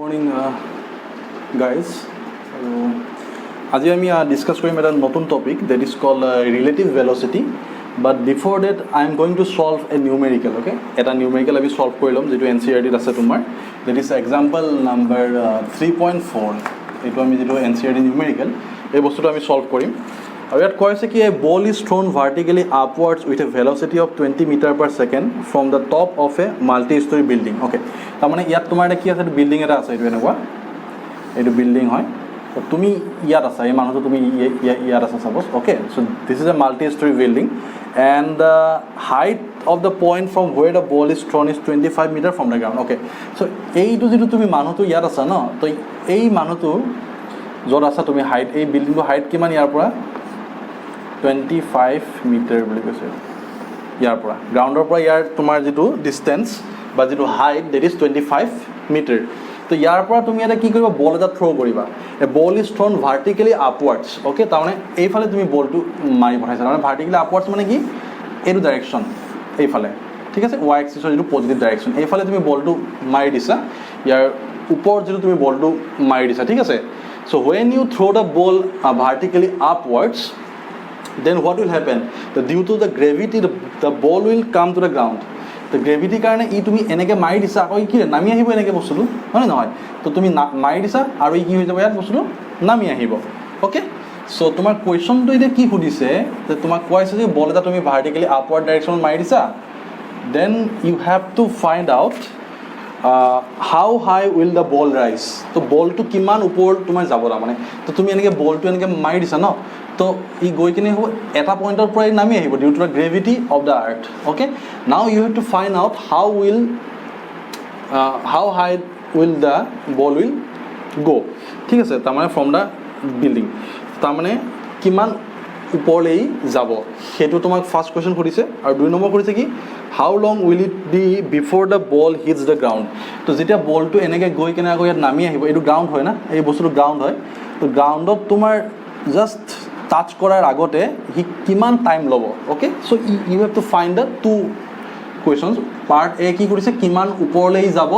Morning guys. আজি আমি discuss কৰিম এটা নতুন topic that is called relative velocity, but before that I am going to solve a numerical. Okay, এটা numerical আমি solve কৰি লম যেটো NCERT আছে তোমাৰ, that is example number 3.4. এটো আমি যেটো NCERT numerical এই বস্তুটো আমি solve কৰিম। আৰু ইয়াত কৈ আছে কি a ball is thrown vertically upwards with a velocity of 20 meter per second from the top of a multi-story building. Okay, তাৰ মানে ইয়াত তোমাৰ এটা কি আছে, বিল্ডিং এটা আছে, এটো এনেকুৱা এটো বিল্ডিং হয়। তো তুমি ইয়াত আছা, এই মানুহটো তুমি ইয়াত আছা suppose. Okay, so this is a multi-story building and the height of the point from where the ball is thrown is 25 meter from the ground. Okay, so এইটো যেটো তুমি মানুহটো ইয়াত আছা ন, তো এই মানুহটো যত আছা তুমি হাইট, এই বিল্ডিংটো হাইট কিমান ইয়াৰ পৰা 25 মিটাৰ বুলি কৈছে ইয়াৰ পৰা, গ্ৰাউণ্ডৰ পৰা ইয়াৰ তোমাৰ যেটো ডিসটেন্স বা যেটো হাইট দ্যাট ইজ 25 মিটাৰ। তো ইয়াৰ পৰা তুমি এটা কি কৰিবা, বল এটা থ্ৰো কৰিবা। এ বল ইজ থ্ৰোন ভাৰ্টিকেলি আপৱাৰ্ডছ। ওকে, তাৰমানে এইফালে তুমি বলটো মাৰি পঠাইছা, তাৰমানে ভাৰ্টিকেলি আপৱাৰ্ডছ মানে কি, এইটো ডাইৰেকশ্যন এইফালে, ঠিক আছে, ওয়াই এক্সিছৰ যেটো পজিটিভ ডাইৰেকশ্যন, এইফালে তুমি বলটো মাৰি দিছা, ইয়াৰ ওপৰত যেটো তুমি বলটো মাৰি দিছা, ঠিক আছে। So when you throw the ball vertically upwards, then what will happen, due to the gravity the ball will come to the ground. তো গ্ৰেভিটিৰ কাৰণে ই তুমি এনেকৈ মাৰি দিছা, আকৌ কি নামি আহিব এনেকৈ বস্তুটো, হয় নহয়? তো তুমি মাৰি দিছা আৰু ই কি হৈ যাব, ইয়াত বস্তুটো নামি আহিব। অ'কে, চ' তোমাৰ কুৱেশ্যনটো এতিয়া কি সুধিছে, যে তোমাক কৈছে যে বল এটা তুমি ভাৰ্টিকেলি আপৱাৰ্ড ডাইৰেকশ্যনত মাৰি দিছা, then you have to find out how high will the ball rise. তো বলটো কিমান ওপৰত তোমাৰ যাব, তাৰমানে তো তুমি এনেকৈ বলটো এনেকৈ মাৰি দিছা ন, তো ই গৈ কিনে হ'ব এটা পইণ্টৰ পৰাই নামি আহিব due to the gravity of the earth. Okay, now you have to find out how high will the ball will go', ঠিক আছে, তাৰমানে ফ্ৰম দ্য বিল্ডিং, তাৰমানে কিমান ওপৰলৈ যাব, সেইটো তোমাক ফাৰ্ষ্ট কুৱেশ্যন সুধিছে। আৰু 2 নম্বৰ সুধিছে কি, how long will it be before the ball hits the ground. তো যেতিয়া বলটো এনেকৈ গৈ কেনে আকৌ ইয়াত নামি আহিব, এইটো গ্ৰাউণ্ড হয় না, এই বস্তুটো গ্ৰাউণ্ড হয়, তো গ্ৰাউণ্ডত তোমাৰ জাষ্ট টাচ কৰাৰ আগতে সি কিমান টাইম ল'ব। Okay, so' you have to find the 2 questions. Part A কি কৰিছে, কিমান ওপৰলৈ যাব,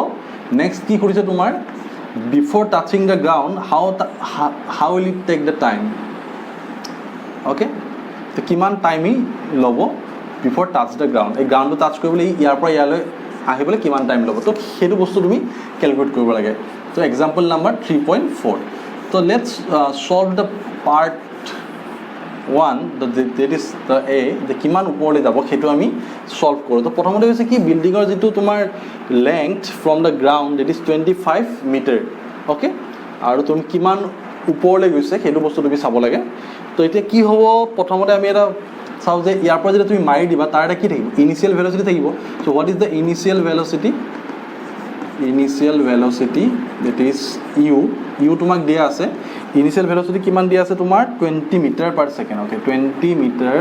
নেক্সট কি কৰিছে তোমাৰ before touching the ground how will it take the time. Okay, তো কিমান টাইম ই ল'ব বিফ'ৰ টাচ দ্য গ্ৰাউণ্ড, এই গ্ৰাউণ্ডটো টাচ কৰিবলৈ ইয়াৰ পৰা ইয়ালৈ আহিবলৈ কিমান টাইম ল'ব, তো সেইটো বস্তু তুমি কেলকুলেট কৰিব লাগে। তো এক্সাম্পল নাম্বাৰ 3.4। তো let's solve the part 1, that is the A, যে কিমান ওপৰলৈ যাব সেইটো আমি ছল্ভ কৰোঁ। তো প্ৰথমতে হৈছে কি, বিল্ডিঙৰ যিটো তোমাৰ length from the ground that is 25 metre. Okay, আৰু তুমি কিমান ওপৰলৈ গৈছে সেইটো বস্তু তুমি চাব লাগে। তো এতিয়া কি হ'ব, প্ৰথমতে আমি এটা চাওঁ যে ইয়াৰ পৰা যেতিয়া তুমি মাৰি দিবা তাৰ এটা কি থাকিব, ইনিচিয়েল ভেলচিটি থাকিব। So' what is the initial velocity, initial velocity that is U তোমাক দিয়া আছে, ইনিচিয়েল ভেলচিটি কিমান দিয়া আছে তোমাৰ 20 metre per second. Okay, 20 metre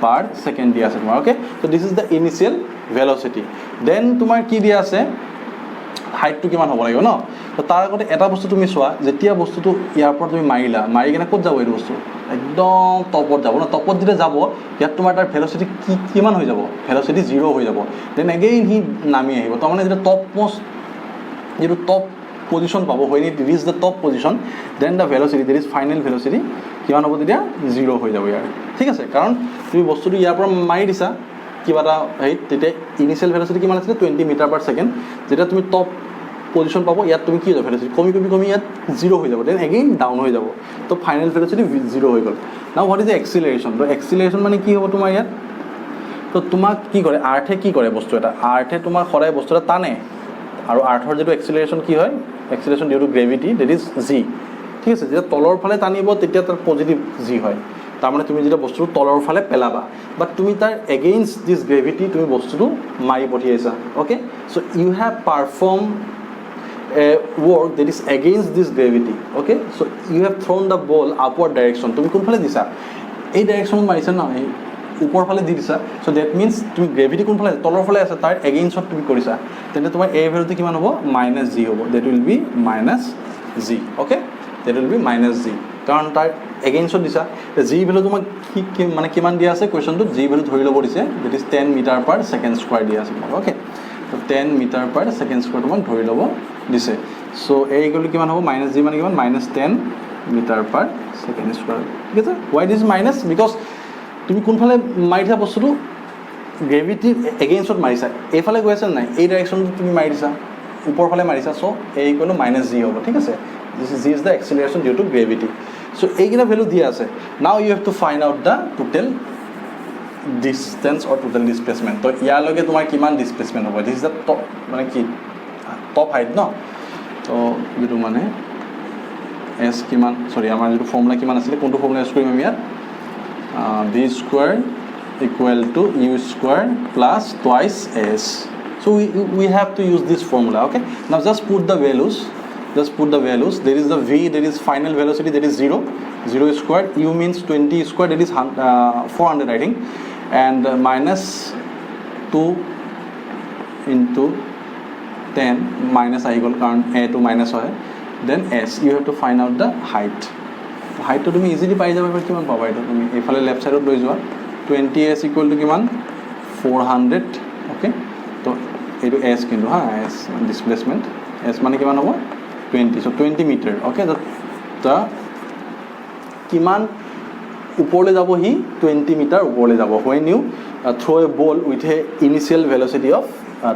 per second দিয়া আছে তোমাৰ। Okay, so' this is the initial velocity. Then তোমাৰ কি দিয়া আছে, হাইটটো কিমান হ'ব লাগিব ন। তো তাৰ আগতে এটা বস্তু তুমি চোৱা, যেতিয়া বস্তুটো ইয়াৰ পৰা তুমি মাৰি কিনে ক'ত যাব, এইটো বস্তু একদম টপত যাব ন। টপত যেতিয়া যাব, ইয়াত তোমাৰ তাৰ ভেলচিটি কিমান হৈ যাব, ভেলচিটি 0 হৈ যাব। দেন এগেইন সি নামি আহিব, তাৰমানে যেতিয়া যিটো টপ পজিশ্যন পাব, when it reach the top position, then the velocity, there is final velocity কিমান হ'ব, তেতিয়া 0 হৈ যাব ইয়াৰ, ঠিক আছে। কাৰণ তুমি বস্তুটো ইয়াৰ পৰা মাৰি দিছা কিবা এটা হেৰিত, তেতিয়া ইনিচিয়েল ভেলচিটি কিমান আছিলে 20 মিটাৰ পাৰ ছেকেণ্ড। যেতিয়া তুমি টপ পজিশ্যন পাব, ইয়াত তুমি কি হৈ যাব, ভেলচিটি কমি ইয়াত 0 হৈ যাব, দেন এগেইন ডাউন হৈ যাব। তো ফাইনেল ভেলচিটি 0 হৈ গ'ল। নাও হোৱাট ইজ দ্য এক্সিলাৰেশ্যন। তো এক্সিলাৰেশ্যন মানে কি হ'ব তোমাৰ ইয়াত, তো তোমাক কি কৰে, আৰ্থে কি কৰে, বস্তু এটা আৰ্থে তোমাৰ সদায় বস্তু এটা টানে, আৰু আৰ্থৰ যিটো এক্সিলাৰেশ্যন কি হয়, acceleration due to gravity that is G, ঠিক আছে। যেতিয়া তলৰ ফালে টানিব তেতিয়া তাৰ পজিটিভ জি হয়, তাৰমানে তুমি যেতিয়া বস্তুটো তলৰ ফালে পেলাবা, বাট তুমি তাৰ এগেইনষ্ট দিছ গ্ৰেভিটি তুমি বস্তুটো মাৰি পঠিয়াইছা। Okay, so' you have perform a work that is against this gravity. Okay, so' you have thrown the ball upward direction, তুমি কোনফালে দিছা, এই ডাইৰেকশ্যনত মাৰিছা ন, এই ওপৰ ফালে দি দিছা। চ' ডেট মিনছ তুমি গ্ৰেভিটি কোনফালে আছে, তলৰ ফালে আছে, তাৰ এগেইনষ্টত তুমি কৰিছা, তেন্তে তোমাৰ এই ভেলুটো কিমান হ'ব, -g হ'ব, that will be -g। Okay, that will be -g, কাৰণ তাৰ এগেইনষ্টত দিছা। জি ভেলু তোমাক মানে কিমান দিয়া আছে কুৱেশ্যনটোত, জি ভেলু ধৰি ল'ব দিছে, that is 10 metre per second square দিয়া আছে তোমাক। অ'কে, তো 10 মিটাৰ পাৰ ছেকেণ্ড স্কোৱাৰ তোমাক ধৰি ল'ব দিছে। সো a ইকুৱেল টু কিমান হ'ব মাইনাছ জি মানে কিমান minus 10 metre per second square ঠিক আছে হোৱাই দিছ মাইনাছ বিকজ তুমি কোনফালে মাৰিছা বস্তুটো গ্ৰেভিটিৰ এগেইনষ্টত মাৰিছা এইফালে গৈ আছে নাই এই ডাইৰেকশ্যনটো তুমি মাৰিছা ওপৰ ফালে মাৰিছা so' a equal to minus G হ'ব ঠিক আছে G is the acceleration due to gravity so' এইকেইটা ভেলু দিয়া আছে now you have to find out the total distance or total displacement তো ইয়ালৈকে তোমাৰ কিমান ডিছপ্লেচমেণ্ট হ'ব দিছ ইজ দ্য টপ মানে কি টপ হাইট ন তো যিটো মানে এছ কিমান চৰি আমাৰ যিটো ফৰ্মুলা কিমান আছিলে কোনটো ফৰ্মুলা ইউজ কৰিম আমি ইয়াত v square equal to u square plus twice s so we have to use this formula okay now just put the values there is the v there is final velocity that is 0 squared u means 20 squared that is 400 I think and minus 2 into 10 minus I equal current a to minus hoy then s you have to find out the height to tumi easily pai jaba but kiman paba eta tumi efale left side ot loi joa 20s equal to kiman 400 okay তো এইটো S কিন্তু হা S displacement S মানে কিমান হ'ব 20 চ' 20 metre okay ত' কিমান ওপৰলৈ যাব সি 20 মিটাৰ ওপৰলৈ যাব when you throw' a ball with a initial velocity of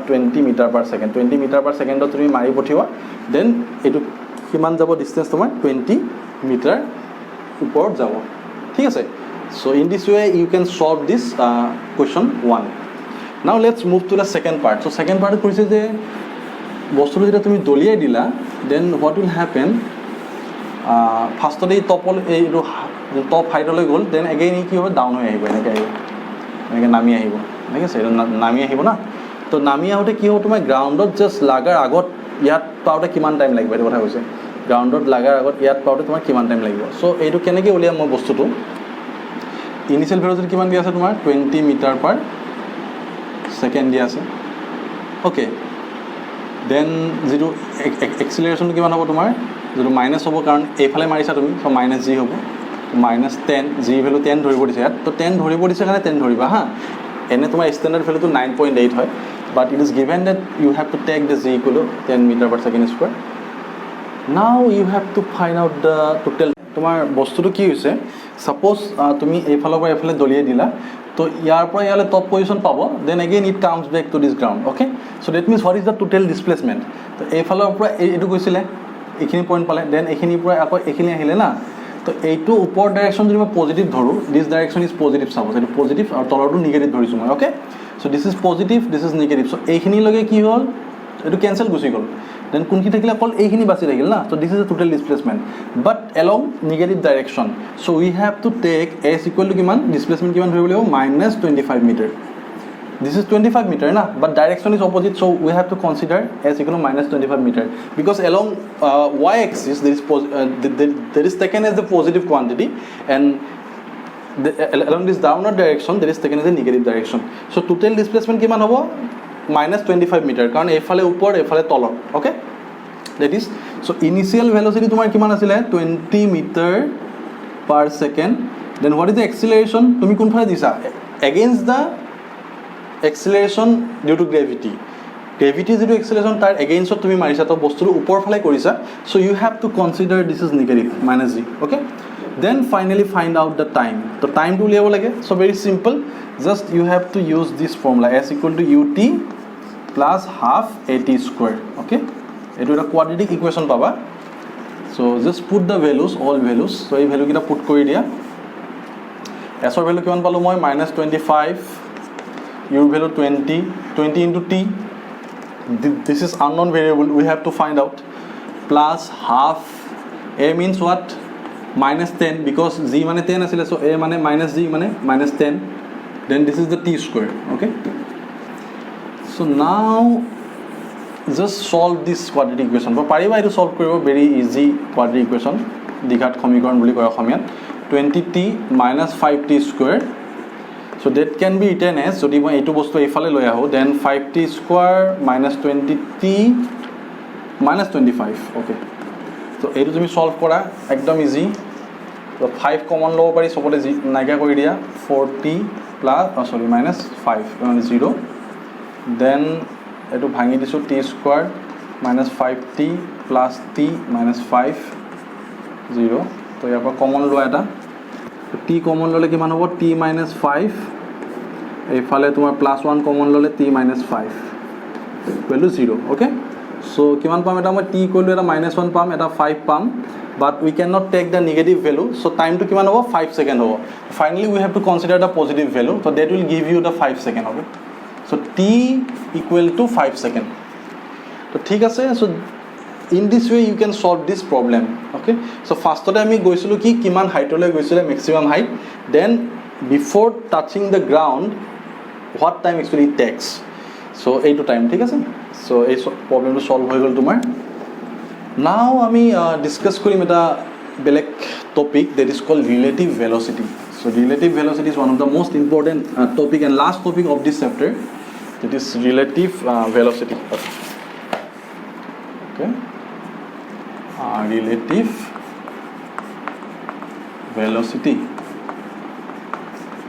20 metre per second 20 metre per ছেকেণ্ডত তুমি মাৰি পঠিওৱা দেন এইটো কিমান যাব ডিষ্টেঞ্চ তোমাৰ 20 মিটাৰ ওপৰত যাব ঠিক আছে so' in this way you can solve this question 1 now let's move to the second part so second part কৈছে যে বস্তুটো যেতিয়া তুমি দলিয়াই দিলা then what will happen ফাৰ্ষ্টতে এই এইটো টপ হাইটলৈ গ'ল then again কি হ'ব ডাউন হৈ আহিব এনেকৈ নামি আহিব ঠিক আছে এইটো নামি আহিব না তো নামি আহোঁতে কি হ'ব তোমাৰ গ্ৰাউণ্ডত জাষ্ট লাগাৰ আগত ইয়াত পাওঁতে কিমান টাইম লাগিব এইটো কথা কৈছে গ্ৰাউণ্ডত লাগাৰ আগত ইয়াত পাওঁতে তোমাৰ কিমান টাইম লাগিব চ' এইটো কেনেকৈ উলিয়াম মই বস্তুটো ইনিচিয়েল ভেলচিটি কিমান দিয়া আছে তোমাৰ 20 মিটাৰ পাৰ ছেকেণ্ড দিয়া আছে অ'কে দেন যিটো এক্সিলাৰেশ্যনটো কিমান হ'ব তোমাৰ যিটো মাইনাছ হ'ব কাৰণ এইফালে মাৰিছা তুমি চ' মাইনাছ জি হ'ব মাইনাছ 10 জি ভেলু 10 ধৰিব দিছে ইয়াত তো 10 ধৰিব দিছে কাৰণে 10 ধৰিবা হা এনে তোমাৰ ষ্টেণ্ডাৰ্ড ভেলুটো 9.8 হয় but it is given that you have to take the g equal to 10 metre per second square now you have to find out the total তোমাৰ বস্তুটো কি হৈছে ছাপ'জ তুমি এইফালৰ পৰা এইফালে দলিয়াই দিলা তো ইয়াৰ পৰা ইয়ালৈ টপ পজিশ্যন পাব then again it comes back to this ground okay so' that means what is the total displacement তো এইফালৰ পৰা এইটো গৈছিলে এইখিনি পইণ্ট পালে দেন এইখিনিৰ পৰা আকৌ এইখিনি আহিলে না তো এইটো ওপৰ ডাইৰেকশ্যন যদি মই পজিটিভ ধৰোঁ দিছ ডাইৰেকশ্যন ইজ পজিটিভ চাব এইটো পজিটিভ আৰু তলৰটো নিগেটিভ ধৰিছোঁ মই okay so' this is positive this is negative so' এইখিনিলৈকে কি হ'ল এইটো কেঞ্চেল গুচি গ'ল দেন কোনখিনি থাকিলে অকল এইখিনি বাচি থাকিল না so' this is the total displacement but along negative direction so' we have to take S equal to কিমান ডিছপ্লেচমেণ্ট কিমান ধৰিব লাগিব minus 25 metre this is 25 metre না but direction is opposite so' we have to consider S equal to minus 25 metre because along Y axis there is taken as the positive quantity and along this downward direction there is taken as a negative direction so total displacement কিমান হ'ব minus 25 metre কাৰণ এইফালে ওপৰ এইফালে তলত okay that is so initial velocity তোমাৰ কিমান আছিলে 20 metre per second then what is the acceleration তুমি কোনফালে দিছা against the acceleration due to gravity যিটো acceleration তাৰ againstত তুমি মাৰিছা তো বস্তুটো ওপৰ ফালে কৰিছা so you have to consider this is negative minus g okay then finally find out the time তো টাইমটো উলিয়াব লাগে so very simple just you have to use this formula s equal to ut plus half at square okay এইটো এটা quadratic equation পাবা so just put the values all values so এই value কিটা put কৰি দিয়া s ৰ value কিমান পালো মই -25 u value 20 into t this is unknown variable we have to find out plus half a means what -10 because z মানে 10 আছিল so a মানে -g মানে -10 then this is the t square okay so now just solve this quadratic equation but পাৰিবা এটো solve কৰিব very easy quadratic equation দ্বিঘাত সমীকৰণ বুলি কয় অসমীয়াত 20t - 5t square so that can be written as যদি মই এইটো বস্তু এইফালে লৈ আহো then 5t square - 20t - 25 okay so এইটো তুমি solve কৰা একদম easy so 5 কমন লব পাৰি সবতে নাইকা কৰি দিয়া 40 plus -5 মানে 0 then এটো ভাঙি দিছো t square - 5t plus T minus 5 0 তো ইয়াৰ পৰা কমন লোৱা এটা টি কমন ল'লে কিমান হ'ব টি মাইনাছ 5 এইফালে তোমাৰ প্লাছ 1 কমন ল'লে T minus 5 equal to 0 okay so' কিমান পাম এটা মই টি ইকুৱেল টু এটা মাইনাছ 1 পাম এটা 5 পাম but we cannot take the negative value so time to kiman hobo 5 second hobo finally we have to consider the positive value so that will give you the 5 second okay so t equal to 5 second so thik ase so in this way you can solve this problem okay so first today ami goisilu ki kiman height ole goisile maximum height then before touching the ground what time actually it takes so 8 time thik ase so ei problem to solve hoy gol tumar now আমি discuss কৰিম এটা বেলেগ topic that is called relative velocity so relative velocity is one of the most important topic and last topic of this chapter that is relative velocity okay relative velocity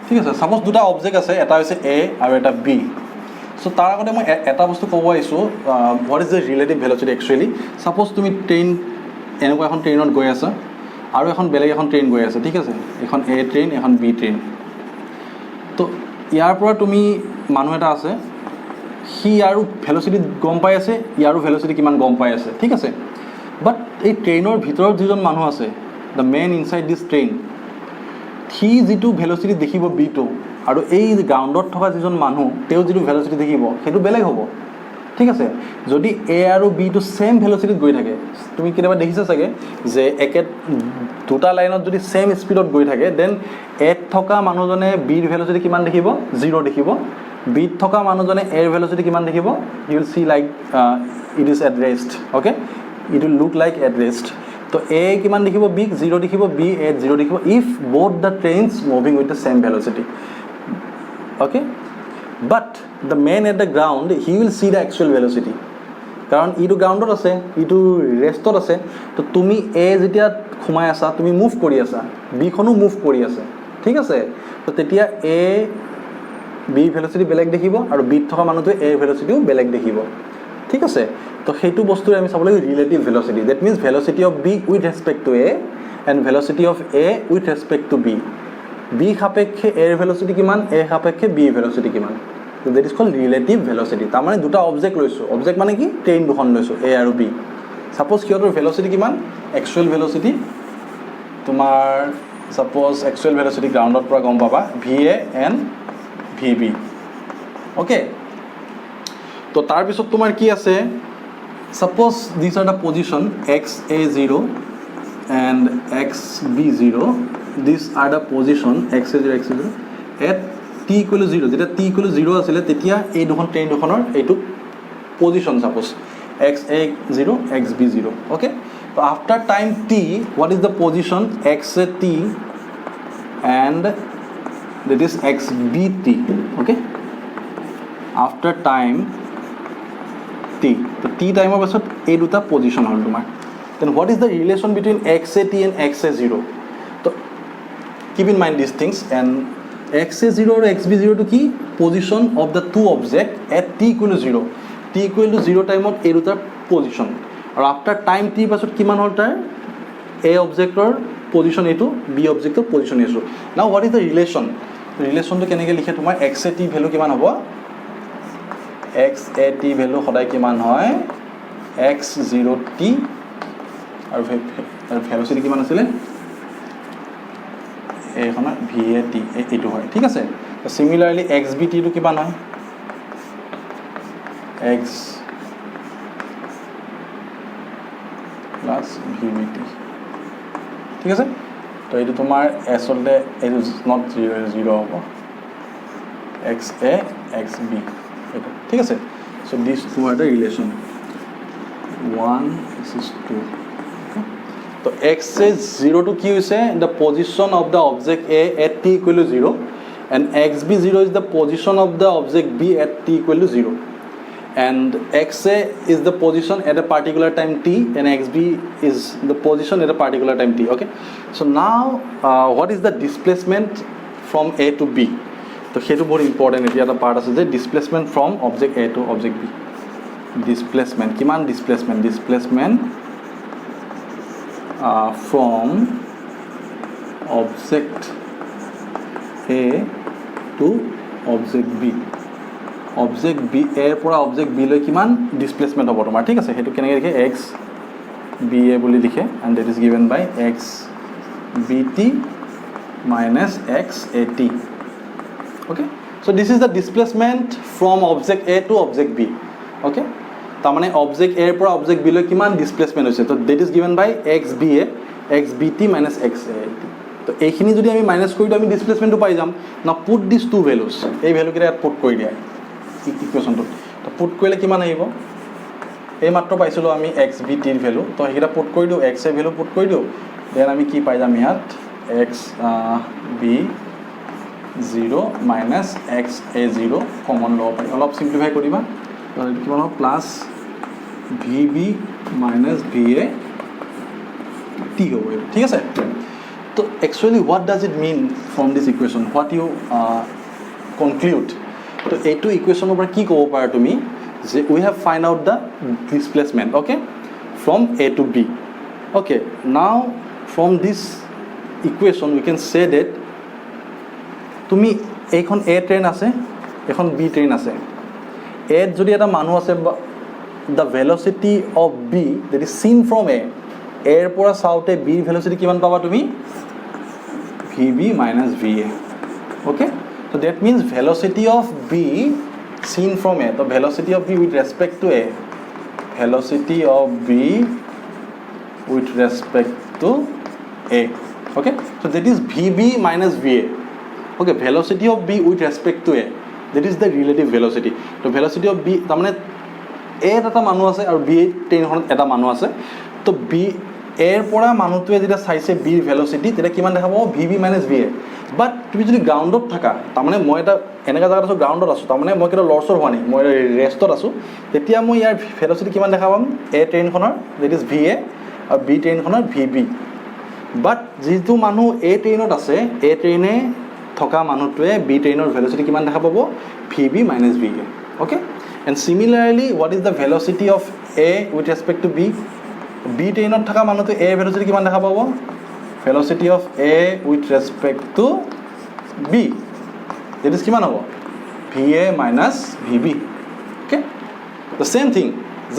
ঠিক আছে suppose দুটা object আছে এটা হৈছে a আৰু এটা b so তাৰ আগতে মই এটা বস্তু ক'ব আইছো what is the relative velocity actually suppose তুমি ট্ৰেইন এনেকুৱা এখন ট্ৰেইনত গৈ আছা আৰু এখন বেলেগ এখন ট্ৰেইন গৈ আছে ঠিক আছে এখন a ট্ৰেইন এখন b ট্ৰেইন তো ইয়াৰ পৰা তুমি মানুহ এটা আছে হি আৰু ভেলোচিটি গম পাই আছে ইয়াৰো ভেলোচিটি কিমান গম পাই আছে ঠিক আছে বাট এই ট্ৰেইনৰ ভিতৰত যিজন মানুহ আছে the man inside this train হি যিটো ভেলোচিটি দেখিব b2 আৰু এই গ্ৰাউণ্ডত থকা যিজন মানুহ তেও যিটো ভেলোচিটি দেখিব সেইটো বেলেগ হ'ব ঠিক আছে যদি a আৰু b টু সেম ভেলোচিটিত গৈ থাকে তুমি কেতিয়াবা দেখিছা চাগে যে একে দুটা লাইনত যদি সেম স্পিডত গৈ থাকে দেন a থকা মানুহজনে b ৰ ভেলোচিটি কিমান দেখিব 0 দেখিব b থকা মানুহজনে a ৰ ভেলোচিটি কিমান দেখিব you will see like it is at rest okay it will look like at rest তো a কিমান দেখিব b 0 দেখিব b at 0 দেখিব if both the trains moving with the same velocity okay but the man at the ground he will see the actual velocity karon idu groundot ase idu restot ase to tumi a jetia khumai asa tumi move kori asa b khonu move kori ase thik ase to tetia a b velocity beleg dekhibo aru b thoka manu to a velocity beleg dekhibo thik ase to heitu bostur ami sabole relative velocity that means velocity of b with respect to a and velocity of a with respect to b b সাপেক্ষে a velocity কিমান a সাপেক্ষে b velocity কিমান so that is called relative velocity তাৰ মানে দুটা object লৈছো object মানে কি ট্ৰেইন দুখন লৈছো a আৰু b সাপোজ কিহতৰ velocity কিমান actual velocity তোমাৰ সাপোজ actual velocity গ্ৰাউণ্ডৰ পৰা গম পাবা va and vb okay তো তাৰ পিছত তোমাৰ কি আছে suppose these are the position xa0 and xb0 these are the position x0 at t equal to 0 jeta t equal to 0 asile tetia ei dukhon train dukhoner eitu position suppose xa0 xb0 okay so after time t what is the position x at t and that is xbt okay after time t so t time of asot ei duta position hol tumar then what is the relation between xa t and xa0 keep in mind these things and xa0 or xb0 to key position of the two object at t equal to 0 t equal to 0 time of a duta position or after time t pasot kiman hol tar a object or position a to b object or position a so now what is the relation to kenege likhe tomar xat value kiman hobo xat value hodai kiman hoy x0t are velocity কিমান আছিল এখনা vat এটো হয় ঠিক আছে তো similarly xbt two কিমান হয় x plus vbt ঠিক আছে তো এটো তোমার আসলে এটো নট 0 হ'ব xa xb এটো ঠিক আছে so these two are the relation 1 this is 2 so x is 0 to q is the position of the object a at t equal to 0 and xb0 is the position of the object b at t equal to 0 and xa is the position at a particular time t and xb is the position at a particular time t okay so now what is the displacement from a to b so hetu very important it is a part ase je displacement from object a to object b displacement kiman displacement from object A to object B object B A পৰা object B লৈ কিমান displacement হ'ব তোমাৰ ঠিক আছে হেতু কেনেকৈ লিখে x BA বুলি লিখে and that is given by x BT minus x AT okay so this is the displacement from object A to object B okay তাৰ মানে object A পৰা object B লৈ কিমান displacement হৈছে তো that is given by x BA x BT minus x AT তো এইখিনি যদি আমি মাইনাস কৰি দিও আমি ডিসপ্লেসমেন্টটো পাই যাম না পুট দিস টু ভ্যালুজ এই ভ্যালু কেইটা পুট কৰি দিয়া ইকুয়েশনটো তো পুট কৰিলে কিমান আহিব এই মাত্ৰ পাইছিলো আমি x bt ৰ ভ্যালু তো এইটা পুট কৰি দিও x এৰ ভ্যালু পুট কৰি দিও দেন আমি কি পাই যাম ইয়াত x b 0 minus x a0 common লব পাৰি অলপ সিম্পলিফাই কৰিবা তো এটো কিমান হ'ব plus vb minus va t হ'ব ঠিক আছে So actually what does it mean from this equation what you conclude so a2 equation over ki kobo para tumi je we have find out the displacement okay from A to B okay now from this equation we can say that tumi ekhon A train ase ekhon B train ase A jodi eta manu ase the velocity of B that is seen from A এর পরা সাউথে B velocity কিমান পাবা তুমি VB minus VA okay so that means velocity of B seen from A the velocity of B with respect to A velocity of B with respect to A okay so that is VB minus VA okay velocity of B with respect to A that is the relative velocity so velocity of B তার মানে A এটা মানুহ আছে আৰু B ট্ৰেইনখনত এটা মানুহ আছে তো B এৰ পৰা মানুহটোৱে যেটা চাইছে B ভেলোসিটি তেটা কিমান দেখাব VB minus VA বাট তুমি যদি গ্ৰাউণ্ডত থাকা তাৰ মানে মই এটা এনেকা জায়গা আছো গ্ৰাউণ্ডত আছো তাৰ মানে মই কিটা লৰছৰ হোৱা নাই মই ৰেষ্টত আছো তেতিয়া মই ইয়াৰ ভেলোসিটি কিমান দেখাম A ট্ৰেইনখনৰ দ্যাট ইজ VA আৰু B ট্ৰেইনখনৰ VB বাট যেটো মানুহ A ট্ৰেইনত আছে A ট্ৰেইনে থকা মানুহটোৱে B ট্ৰেইনৰ ভেলোসিটি কিমান দেখা পাব VB minus VA okay and similarly what is the velocity of A with respect to B B ট্ৰেইনত থকা মানুহটো A ভেলোসিটি কিমান দেখা পাব velocity of A with respect to B that is কিমান হ'ব VA minus VB okay the same thing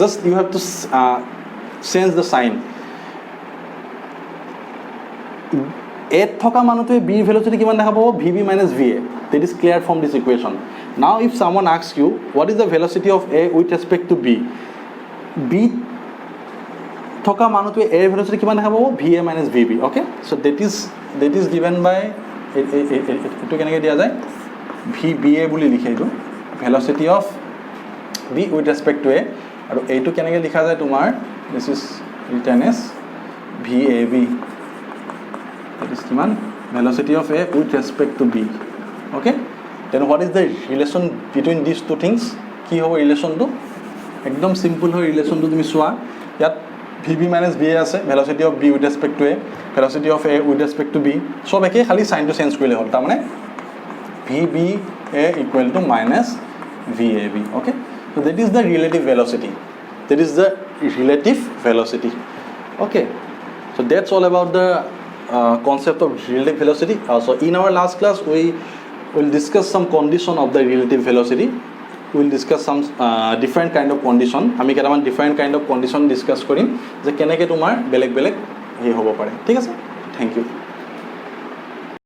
just you have to change the sign A থকা মানুহটো B velocity কিমান দেখা পাব VB minus VA that is clear from this equation now if someone asks you what is the velocity of A with respect to B B থকা মানুহটো A velocity কিমান দেখা পাব VA minus VB okay so that is given by এটো কেনেকৈ দিয়া যায় VBA বুলি লিখে এটো velocity of B with respect to A আৰু এইটো কেনেকৈ লিখা যায় তোমাৰ this is written as VAB that is কিমান velocity of A with respect to B okay then what is the relation between these two things কি হ'ব ৰিলেশনটো একদম সিম্পল হয় ৰিলেশনটো তুমি চোৱা ইয়াত VB minus VA আছে velocity of B with respect to A velocity of A with respect to B সব একে খালি সাইন টু চেঞ্জ কৰিলে হ'ল তাৰ মানে VBA equal to minus VAB okay so that is the relative velocity okay so that's all about the concept of relative velocity so in our last class we will discuss some condition of the relative velocity we will discuss some different kind of condition আমি কেটামান different kind of condition discuss কৰিম যে কেনেকৈ তোমাৰ বেলেগ বেলেগ হে হ'ব পাৰে ঠিক আছে thank you